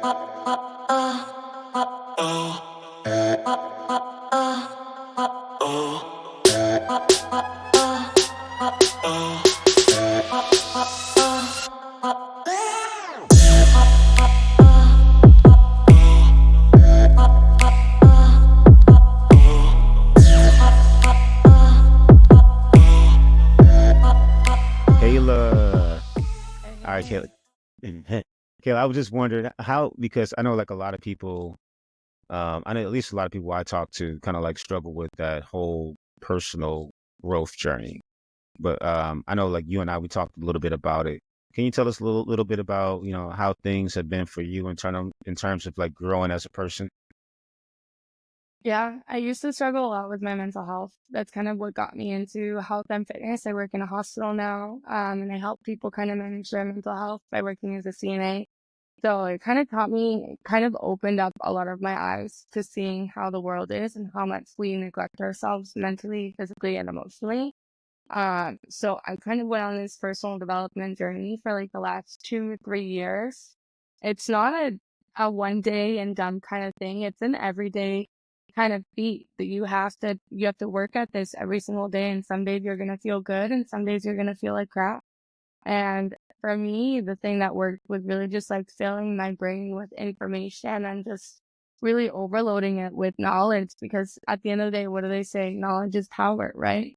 Kayla. All right, Hey. Kayla. Kayla, I was just wondering how, because I know like a lot of people, I know at least a lot of people I talk to kind of like struggle with that whole personal growth journey. But I know like you and I, we talked a little bit about it. Can you tell us a little bit about, how things have been for you in terms of like growing as a person? Yeah, I used to struggle a lot with my mental health. That's kind of what got me into health and fitness. I work in a hospital now, and I help people kind of manage their mental health by working as a CNA. So it kind of taught me, it kind of opened up a lot of my eyes to seeing how the world is and how much we neglect ourselves mentally, physically, and emotionally. So I kind of went on this personal development journey for like the last 2 or 3 years. It's not a one day and done kind of thing. It's an everyday kind of feat that you have to work at this every single day. And some days you're gonna feel good and some days you're gonna feel like crap. And for me, the thing that worked was really just like filling my brain with information and just really overloading it with knowledge because at the end of the day, what do they say? Knowledge is power, right?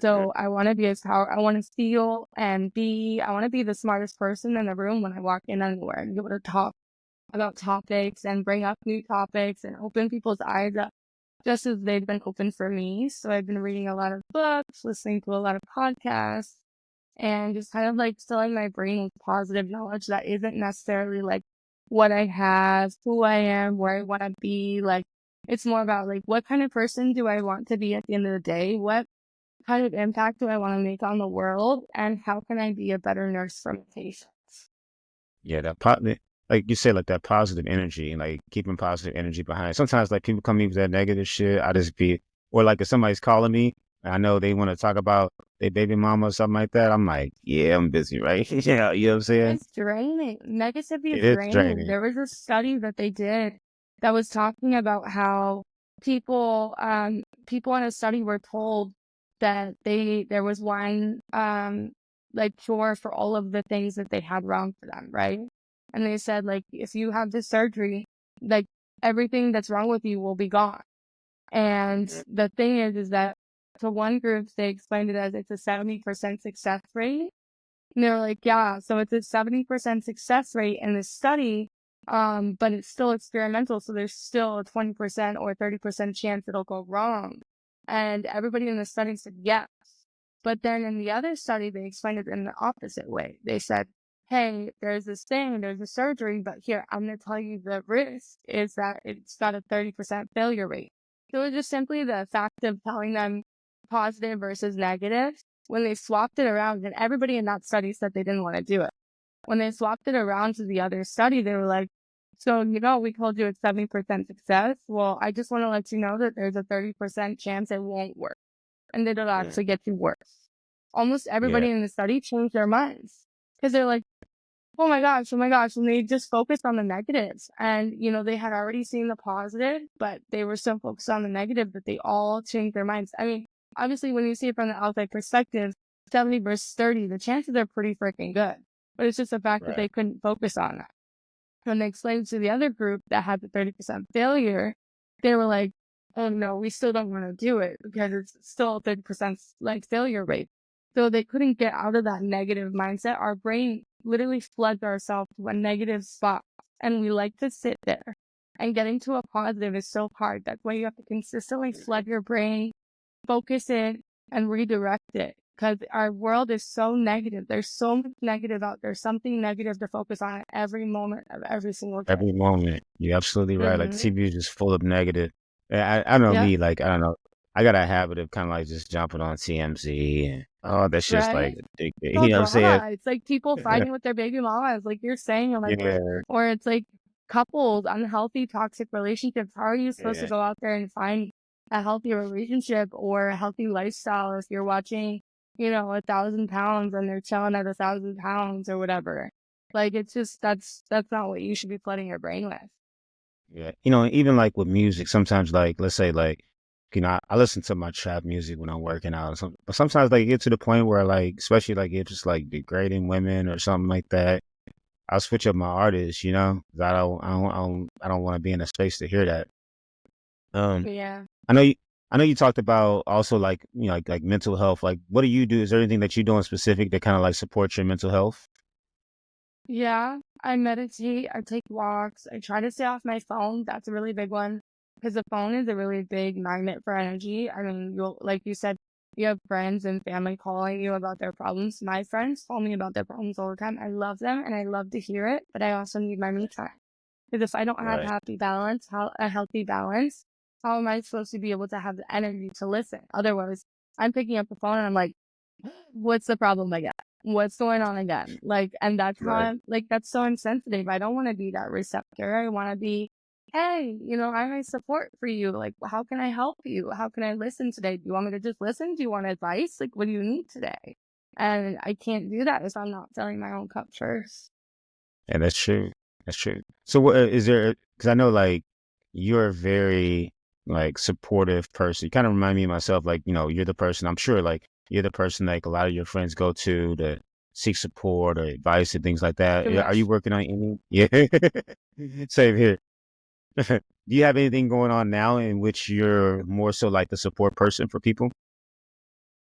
So I want to be as power. I want to feel and be. I want to be the smartest person in the room when I walk in anywhere and be able to talk about topics and bring up new topics and open people's eyes up, just as they've been open for me. So I've been reading a lot of books, listening to a lot of podcasts, and just kind of like filling my brain with positive knowledge that isn't necessarily like what I have, who I am, where I want to be. Like it's more about like what kind of person do I want to be at the end of the day? What kind of impact do I want to make on the world? And how can I be a better nurse for my patients? Yeah, like you said, like that positive energy and like keeping positive energy behind. Sometimes like people come in with that negative shit. I just be, or like if somebody's calling me, and I know they want to talk about their baby mama or something like that. I'm like, yeah, I'm busy, right? Yeah, you know what I'm saying? It's draining. Negativity It is is draining. draining. There was a study that they did that was talking about how people in a study were told that there was one, like cure for all of the things that they had wrong for them, right? And they said, like, if you have this surgery, like, everything that's wrong with you will be gone. And the thing is that to one group, they explained it as it's a 70% success rate, and they were like, yeah, so it's a 70% success rate in this study, but it's still experimental, so there's still a 20% or 30% chance it'll go wrong. And everybody in the study said yes. But then in the other study, they explained it in the opposite way. They said, hey, there's this thing, there's a surgery, but here, I'm going to tell you the risk is that it's got a 30% failure rate. So it was just simply the fact of telling them positive versus negative. When they swapped it around, and everybody in that study said they didn't want to do it. When they swapped it around to the other study, they were like, so, we told you it's 70% success. Well, I just want to let you know that there's a 30% chance it won't work and that it'll Mm. actually get you worse. Almost Yeah, everybody in the study changed their minds because they're like, oh my gosh, oh my gosh. And they just focused on the negatives. And, they had already seen the positive, but they were so focused on the negative that they all changed their minds. I mean, obviously, when you see it from the outside perspective, 70 versus 30, the chances are pretty freaking good. But it's just the fact that right. they couldn't focus on that. When they explained to the other group that had the 30% failure, they were like, oh no, we still don't want to do it because it's still a 30% like failure rate. So they couldn't get out of that negative mindset. Our brain literally floods ourselves to a negative spot and we like to sit there. And getting to a positive is so hard. That's why you have to consistently flood your brain, focus it, and redirect it. Because our world is so negative. There's so much negative out there. Something negative to focus on at every moment of every single day. Every moment. You're absolutely right. Like the Mm-hmm. TV is just full of negative. I know Yeah. me, like, I don't know. I got a habit of kind of like just jumping on TMZ and oh, that's just like Right? addicting. So You know what I'm saying? drama. It's like people fighting with their baby mamas, like you're saying, Yeah, or it's like couples, unhealthy, toxic relationships. How are you supposed to yeah, go out there and find a healthy relationship or a healthy lifestyle if you're watching, 1,000 pounds and they're chilling at 1,000 pounds or whatever? Like, it's just that's not what you should be flooding your brain with. Yeah. Even like with music, sometimes like let's say like I listen to my trap music when I'm working out or something. But sometimes like get to the point where like especially like if it's like degrading women or something like that, I'll switch up my artist, 'cause I don't want to be in a space to hear that. Um Yeah. I know you I know you talked about also like like mental health. Like what do you do? Is there anything that you do in specific that kind of like supports your mental health? Yeah, I meditate, I take walks, I try to stay off my phone. That's a really big one because the phone is a really big magnet for energy. I mean, like you said, you have friends and family calling you about their problems. My friends call me about their problems all the time. I love them and I love to hear it, but I also need my me time. Because if I don't have Right. a healthy balance, how am I supposed to be able to have the energy to listen? Otherwise, I'm picking up the phone and I'm like, what's the problem again? What's going on again? Like, and that's how Right. I'm like, that's so insensitive. I don't want to be that receptor. I want to be, hey, I'm a support for you. Like, how can I help you? How can I listen today? Do you want me to just listen? Do you want advice? Like, what do you need today? And I can't do that if I'm not filling my own cup first. Yeah, that's true. That's true. So what is there, because I know like you're a very like supportive person. You kind of remind me of myself, like, you're the person, I'm sure like you're the person like a lot of your friends go to seek support or advice and things like that. You Are you wish. working on any? Yeah. Same here. Do you have anything going on now in which you're more so like the support person for people?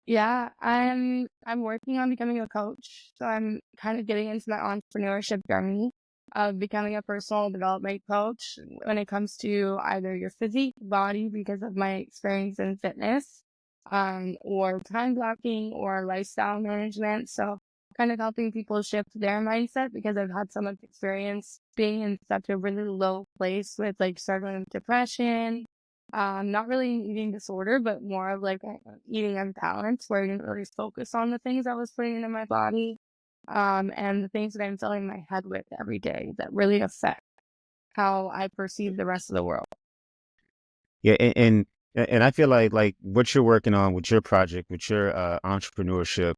Yeah, I'm working on becoming a coach. So I'm kind of getting into my entrepreneurship journey of becoming a personal development coach when it comes to either your physique, body, because of my experience in fitness, or time blocking or lifestyle management. So kind of helping people shift their mindset because I've had so much experience being in such a really low place with like struggling with depression, not really an eating disorder, but more of like a eating imbalance where I didn't really focus on the things I was putting into my body, and the things that I'm filling my head with every day that really affect how I perceive the rest of the world. Yeah, and I feel like what you're working on with your project, with your entrepreneurship,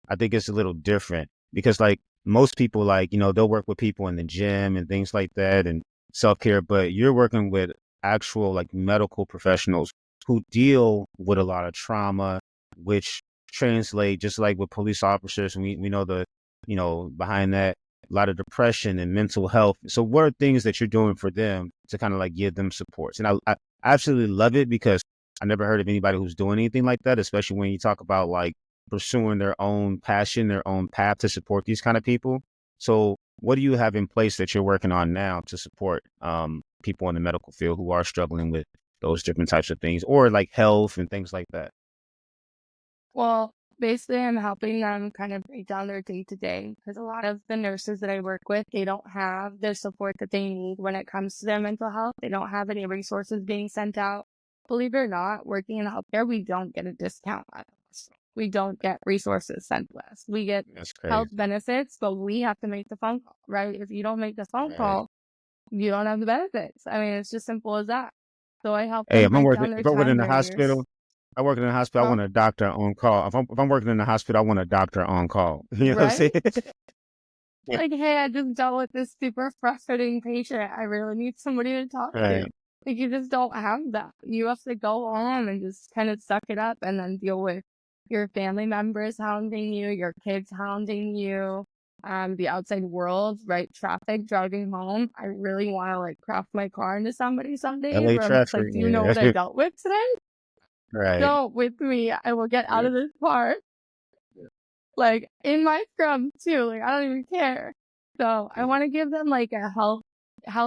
I think it's a little different because like most people like, they'll work with people in the gym and things like that and self-care, but you're working with actual like medical professionals who deal with a lot of trauma, which translate just like with police officers. And we know behind that, a lot of depression and mental health. So what are things that you're doing for them to kind of like give them supports? And I absolutely love it because I never heard of anybody who's doing anything like that, especially when you talk about like pursuing their own passion, their own path to support these kind of people. So, what do you have in place that you're working on now to support people in the medical field who are struggling with those different types of things, or like health and things like that? Well, basically, I'm helping them kind of break down their day to day because a lot of the nurses that I work with, they don't have the support that they need when it comes to their mental health. They don't have any resources being sent out. Believe it or not, working in healthcare, we don't get a discount on us. We don't get resources sent to us. We get That's health crazy. benefits, but we have to make the phone call, right? If you don't make the phone Right. call, you don't have the benefits. I mean, it's just simple as that. So I help Hey, them break down their if I'm working time in the hospital, barriers. I work in the hospital, I Huh? want a doctor on call. If I'm working in the hospital, I want a doctor on call. You know what I'm Right? saying? Like, "Hey, I just dealt with this super frustrating patient. I really need somebody to talk to." Right. Like, you just don't have that. You have to go on and just kind of suck it up and then deal with your family members hounding you, your kids hounding you, the outside world, right? Traffic, driving home. I really wanna, like, crash my car into somebody some days LA where I'm just like, traffic. "Do you know what I Yeah. dealt with today? Right. Go with me. I will get out Yeah. of this car." Like, in my scrub too, like, I don't even care. So, I wanna give them, like, a health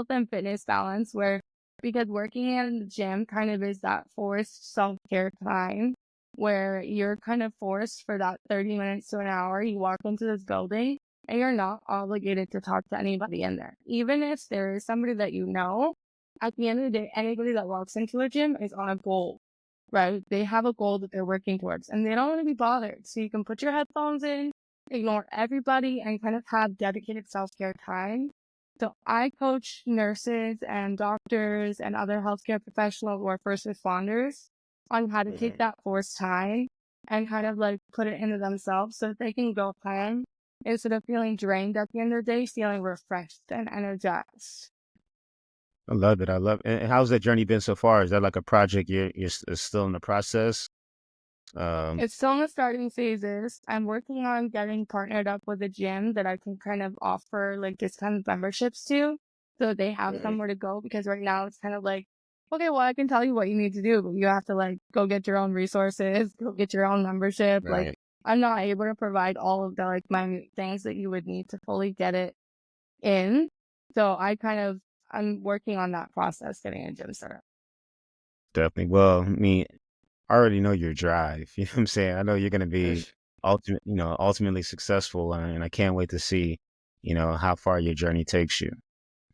and fitness balance where because working in the gym kind of is that forced self-care time where you're kind of forced for that 30 minutes to an hour, you walk into this building, and you're not obligated to talk to anybody in there. Even if there is somebody that you know, at the end of the day, anybody that walks into a gym is on a goal. Right? They have a goal that they're working towards and they don't want to be bothered. So you can put your headphones in, ignore everybody, and kind of have dedicated self care time. So I coach nurses and doctors and other healthcare professionals or first responders on how to take Mhm. that forced time and kind of like put it into themselves so that they can go home instead of feeling drained at the end of the day, feeling refreshed and energized. I love it. I love it. And how's that journey been so far? Is that like a project you're still in the process? Um, It's still in the starting phases. I'm working on getting partnered up with a gym that I can kind of offer like discounted memberships to, so they have right, somewhere to go. Because right now it's kind of like, okay, well, I can tell you what you need to do, but you have to like go get your own resources, go get your own membership. Like, right. I'm not able to provide all of the like minute things that you would need to fully get it in. So I'm working on that process, getting a gym started. Definitely. Well, I mean, I already know your drive. You know what I'm saying? I know you're gonna be ultimately successful, and I can't wait to see, how far your journey takes you.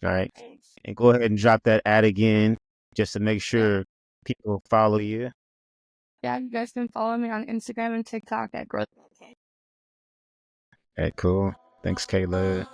All right. Thanks. And go ahead and drop that ad again just to make Yeah. sure people follow you. Yeah, you guys can follow me on Instagram and TikTok at growth. Okay, cool. Thanks, Kayla.